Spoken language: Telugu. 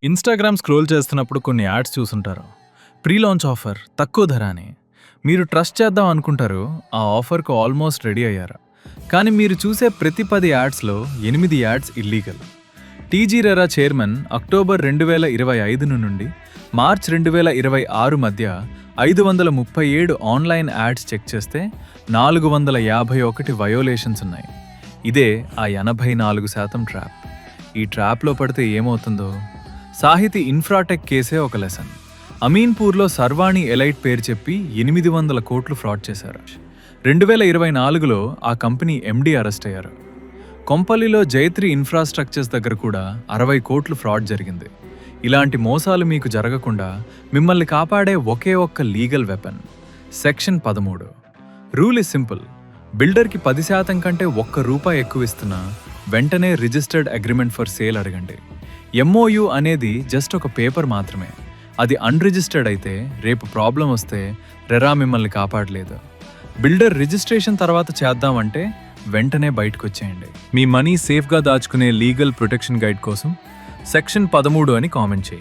ఇన్‌స్టాగ్రామ్ స్క్రోల్ చేస్తున్నప్పుడు కొన్ని యాడ్స్ చూసుంటారు. ప్రీ లాంచ్ ఆఫర్, తక్కువ ధర అని. మీరు ట్రస్ట్ చేద్దాం అనుకుంటారు, ఆ ఆఫర్‌కు ఆల్మోస్ట్ రెడీ అయ్యారు. కానీ మీరు చూసే ప్రతి 10 యాడ్స్‌లో 8 ads illegal. TG RERA chairman October 2025 నుండి మార్చ్ 2026 మధ్య 537 ఆన్లైన్ యాడ్స్ చెక్ చేస్తే 451 వయోలేషన్స్ ఉన్నాయి. ఇదే ఆ 84% ట్రాప్. ఈ ట్రాప్లో పడితే ఏమవుతుందో సాహితీ ఇన్ఫ్రాటెక్ కేసే ఒక లెసన్. అమీన్పూర్లో సర్వాణి ఎలైట్ పేరు చెప్పి 800 కోట్లు ఫ్రాడ్ చేశారు. 2024లో ఆ కంపెనీ ఎండీ అరెస్ట్ అయ్యారు. కొంపల్లిలో జైత్రి ఇన్ఫ్రాస్ట్రక్చర్స్ దగ్గర కూడా 60 కోట్లు ఫ్రాడ్ జరిగింది. ఇలాంటి మోసాలు మీకు జరగకుండా మిమ్మల్ని కాపాడే ఒకే ఒక్క legal weapon section 13. Rule is simple. బిల్డర్కి 10% కంటే ₹1 ఎక్కువ ఇస్తున్నా వెంటనే రిజిస్టర్డ్ అగ్రిమెంట్ ఫర్ సేల్ అడగండి. ఎంఓయు అనేది జస్ట్ ఒక పేపర్ మాత్రమే. అది అన్రిజిస్టర్డ్ అయితే రేపు ప్రాబ్లం వస్తే రెరా మిమ్మల్ని కాపాడలేదు. బిల్డర్ రిజిస్ట్రేషన్ తర్వాత చేద్దామంటే వెంటనే బయటకు వచ్చేయండి. మీ మనీ సేఫ్గా దాచుకునే లీగల్ ప్రొటెక్షన్ గైడ్ కోసం సెక్షన్ 13 అని కామెంట్ చేయి.